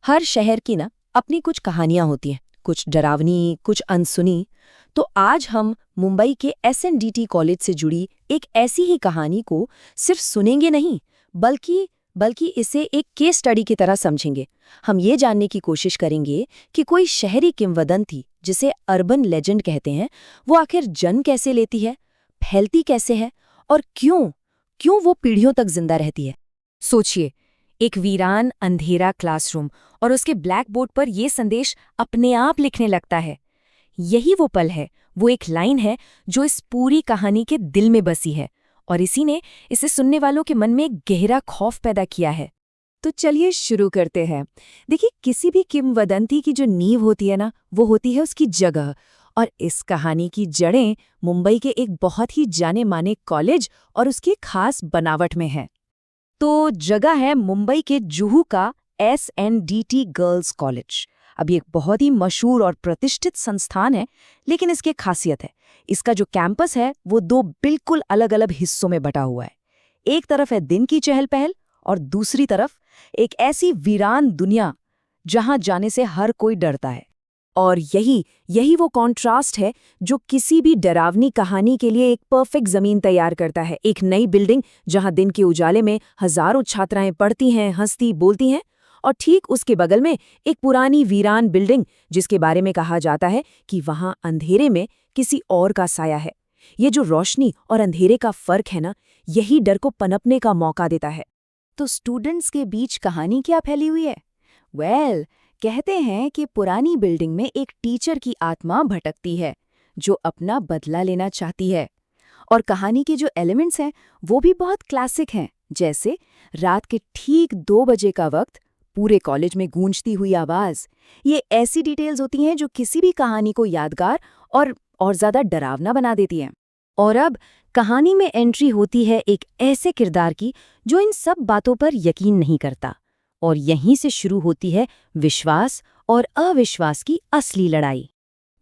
हर शहर की ना अपनी कुछ कहानियां होती हैं, कुछ डरावनी, कुछ अनसुनी। तो आज हम मुंबई के एसएनडीटी कॉलेज से जुड़ी एक ऐसी ही कहानी को सिर्फ सुनेंगे नहीं, बल्कि बल्कि इसे एक केस स्टडी की तरह समझेंगे। हम ये जानने की कोशिश करेंगे कि कोई शहरी किंवदंती, जिसे अर्बन लेजेंड कहते हैं, वो आखिर जन्म कैसे लेती है, फैलती कैसे है और क्यों क्यों वो पीढ़ियों तक जिंदा रहती है। सोचिए, एक वीरान अंधेरा क्लासरूम और उसके ब्लैक बोर्ड पर यह संदेश अपने आप लिखने लगता है। यही वो पल है, वो एक लाइन है जो इस पूरी कहानी के दिल में बसी है, और इसी ने इसे सुनने वालों के मन में एक गहरा खौफ पैदा किया है। तो चलिए शुरू करते हैं। देखिए, किसी भी किंवदंती की जो नींव होती है ना, वो होती है उसकी जगह। और इस कहानी की जड़ें मुंबई के एक बहुत ही जाने माने कॉलेज और उसकी खास बनावट में हैं। तो जगह है मुंबई के जुहू का एसएनडीटी गर्ल्स कॉलेज। अब ये एक बहुत ही मशहूर और प्रतिष्ठित संस्थान है, लेकिन इसकी एक खासियत है। इसका जो कैंपस है वो दो बिल्कुल अलग अलग हिस्सों में बटा हुआ है। एक तरफ है दिन की चहल पहल और दूसरी तरफ एक ऐसी वीरान दुनिया जहां जाने से हर कोई डरता है। और यही यही वो कॉन्ट्रास्ट है जो किसी भी डरावनी कहानी के लिए एक परफेक्ट जमीन तैयार करता है। एक नई बिल्डिंग जहां दिन के उजाले में हजारों छात्राएं पढ़ती हैं, हंसती, बोलती हैं, और ठीक उसके बगल में एक पुरानी वीरान बिल्डिंग जिसके बारे में कहा जाता है कि वहां अंधेरे में किसी और का साया है। ये जो रोशनी और अंधेरे का फर्क है ना, यही डर को पनपने का मौका देता है। तो स्टूडेंट्स के बीच कहानी क्या फैली हुई है? कहते हैं कि पुरानी बिल्डिंग में एक टीचर की आत्मा भटकती है जो अपना बदला लेना चाहती है। और कहानी के जो एलिमेंट्स हैं वो भी बहुत क्लासिक हैं, जैसे रात के ठीक 2 बजे का वक्त, पूरे कॉलेज में गूंजती हुई आवाज। ये ऐसी डिटेल्स होती हैं जो किसी भी कहानी को यादगार और ज्यादा डरावना बना देती हैं। और अब कहानी में एंट्री होती है एक ऐसे किरदार की जो इन सब बातों पर यकीन नहीं करता, और यहीं से शुरू होती है विश्वास और अविश्वास की असली लड़ाई।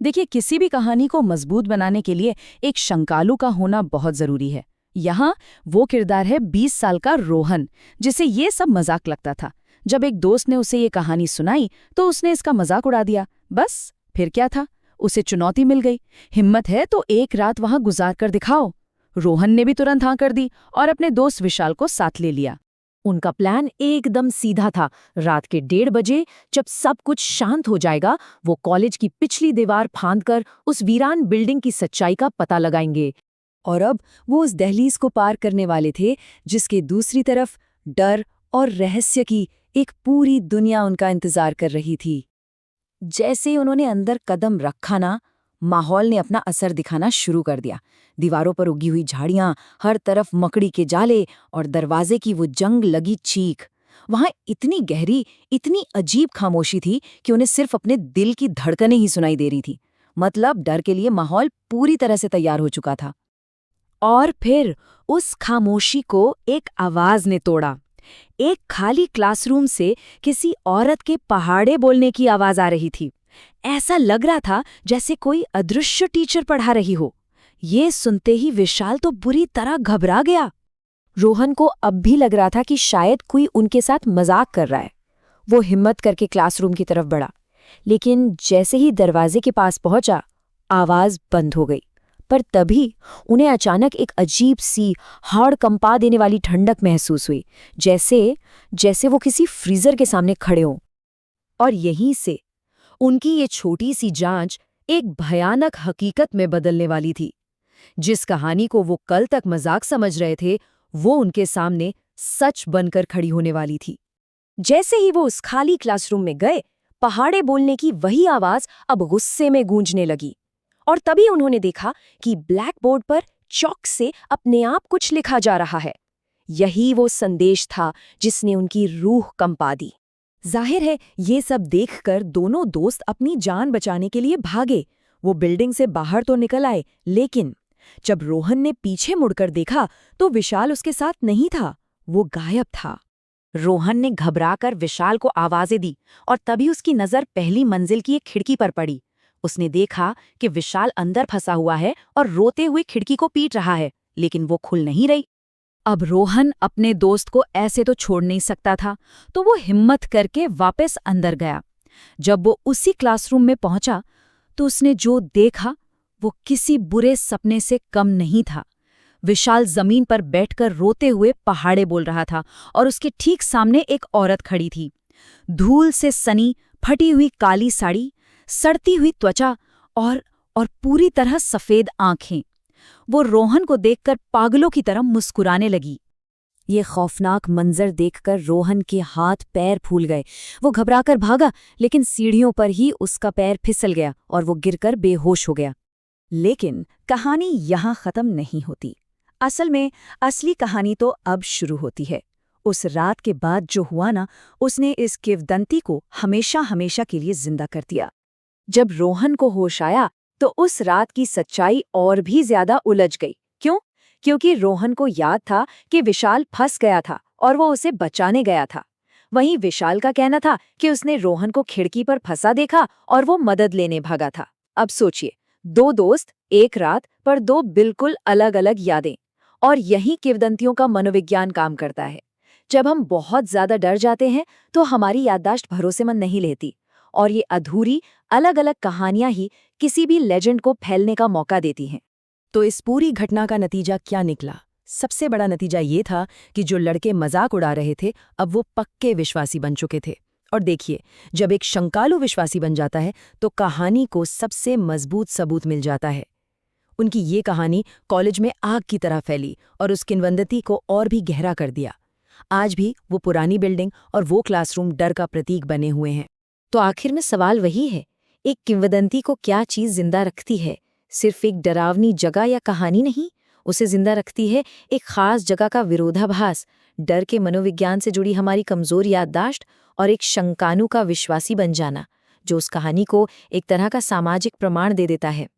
देखिए, किसी भी कहानी को मजबूत बनाने के लिए एक शंकालु का होना बहुत जरूरी है। यहाँ वो किरदार है 20 साल का रोहन, जिसे ये सब मजाक लगता था। जब एक दोस्त ने उसे ये कहानी सुनाई तो उसने इसका मजाक उड़ा दिया। बस, फिर क्या था, उसे चुनौती मिल गई। हिम्मत है तो एक रात वहां गुजार कर दिखाओ। रोहन ने भी तुरंत हाँ कर दी और अपने दोस्त विशाल को साथ ले लिया। उनका प्लान एकदम सीधा था। रात के 1:30 बजे जब सब कुछ शांत हो जाएगा, वो कॉलेज की पिछली दीवार फांदकर उस वीरान बिल्डिंग की सच्चाई का पता लगाएंगे। और अब वो उस दहलीज को पार करने वाले थे जिसके दूसरी तरफ डर और रहस्य की एक पूरी दुनिया उनका इंतजार कर रही थी। जैसे ही उन्होंने अंदर कदम रखा ना, माहौल ने अपना असर दिखाना शुरू कर दिया। दीवारों पर उगी हुई झाड़ियां, हर तरफ मकड़ी के जाले और दरवाजे की वो जंग लगी चीख। वहां इतनी गहरी, इतनी अजीब खामोशी थी कि उन्हें सिर्फ अपने दिल की धड़कनें ही सुनाई दे रही थी। मतलब डर के लिए माहौल पूरी तरह से तैयार हो चुका था। और फिर उस खामोशी को एक आवाज ने तोड़ा। एक खाली क्लासरूम से किसी औरत के पहाड़े बोलने की आवाज आ रही थी। ऐसा लग रहा था जैसे कोई अदृश्य टीचर पढ़ा रही हो। ये सुनते ही विशाल तो बुरी तरह घबरा गया। रोहन को अब भी लग रहा था कि शायद कोई उनके साथ मजाक कर रहा है। वो हिम्मत करके क्लासरूम की तरफ बढ़ा, लेकिन जैसे ही दरवाजे के पास पहुंचा, आवाज बंद हो गई। पर तभी उन्हें अचानक एक अजीब सी हाड़ कंपा देने वाली ठंडक महसूस हुई, जैसे जैसे वो किसी फ्रीजर के सामने खड़े हों। और यहीं से उनकी ये छोटी सी जांच एक भयानक हकीकत में बदलने वाली थी। जिस कहानी को वो कल तक मजाक समझ रहे थे, वो उनके सामने सच बनकर खड़ी होने वाली थी। जैसे ही वो उस खाली क्लासरूम में गए, पहाड़े बोलने की वही आवाज अब गुस्से में गूंजने लगी। और तभी उन्होंने देखा कि ब्लैक बोर्ड पर चॉक से अपने आप कुछ लिखा जा रहा है। यही वो संदेश था जिसने उनकी रूह कंपा दी। जाहिर है, ये सब देखकर दोनों दोस्त अपनी जान बचाने के लिए भागे। वो बिल्डिंग से बाहर तो निकल आए, लेकिन जब रोहन ने पीछे मुड़कर देखा तो विशाल उसके साथ नहीं था, वो गायब था। रोहन ने घबराकर विशाल को आवाजें दी और तभी उसकी नजर पहली मंजिल की एक खिड़की पर पड़ी। उसने देखा कि विशाल अंदर फंसा हुआ है और रोते हुए खिड़की को पीट रहा है, लेकिन वो खुल नहीं रही। अब रोहन अपने दोस्त को ऐसे तो छोड़ नहीं सकता था, तो वो हिम्मत करके वापस अंदर गया। जब वो उसी क्लासरूम में पहुंचा तो उसने जो देखा वो किसी बुरे सपने से कम नहीं था। विशाल जमीन पर बैठकर रोते हुए पहाड़े बोल रहा था और उसके ठीक सामने एक औरत खड़ी थी। धूल से सनी, फटी हुई काली साड़ी, सड़ती हुई त्वचा और पूरी तरह सफेद आंखें। वो रोहन को देखकर पागलों की तरह मुस्कुराने लगी। ये खौफनाक मंजर देखकर रोहन के हाथ पैर फूल गए। वो घबराकर भागा, लेकिन सीढ़ियों पर ही उसका पैर फिसल गया और वो गिरकर बेहोश हो गया। लेकिन कहानी यहाँ खत्म नहीं होती। असल में असली कहानी तो अब शुरू होती है। उस रात के बाद जो हुआ ना, उसने इस किंवदंती को हमेशा हमेशा के लिए जिंदा कर दिया। जब रोहन को होश आया तो उस रात की सच्चाई और भी ज्यादा उलझ गई। क्यों? क्योंकि रोहन को याद था कि विशाल फंस गया था और वो उसे बचाने गया था। वहीं विशाल का कहना था कि उसने रोहन को खिड़की पर फंसा देखा और वो मदद लेने भागा था। अब सोचिए, दो दोस्त, एक रात पर दो बिल्कुल अलग अलग यादें। और यही किंवदंतियों का मनोविज्ञान काम करता है। जब हम बहुत ज्यादा डर जाते हैं तो हमारी याददाश्त भरोसेमंद नहीं रहती, और ये अधूरी अलग अलग कहानियां ही किसी भी लेजेंड को फैलने का मौका देती हैं। तो इस पूरी घटना का नतीजा क्या निकला? सबसे बड़ा नतीजा ये था कि जो लड़के मजाक उड़ा रहे थे, अब वो पक्के विश्वासी बन चुके थे। और देखिए, जब एक शंकालु विश्वासी बन जाता है तो कहानी को सबसे मजबूत सबूत मिल जाता है। उनकी ये कहानी कॉलेज में आग की तरह फैली और उस किंवदंती को और भी गहरा कर दिया। आज भी वो पुरानी बिल्डिंग और वो क्लासरूम डर का प्रतीक बने हुए हैं। तो आखिर में सवाल वही है, एक किंवदंती को क्या चीज जिंदा रखती है? सिर्फ एक डरावनी जगह या कहानी नहीं, उसे जिंदा रखती है एक खास जगह का विरोधाभास, डर के मनोविज्ञान से जुड़ी हमारी कमजोर याददाश्त और एक शंकानु का विश्वासी बन जाना, जो उस कहानी को एक तरह का सामाजिक प्रमाण दे देता है।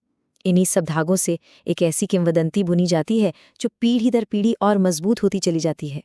इन्हीं सब धागों से एक ऐसी किंवदंती बुनी जाती है जो पीढ़ी दर पीढ़ी और मजबूत होती चली जाती है।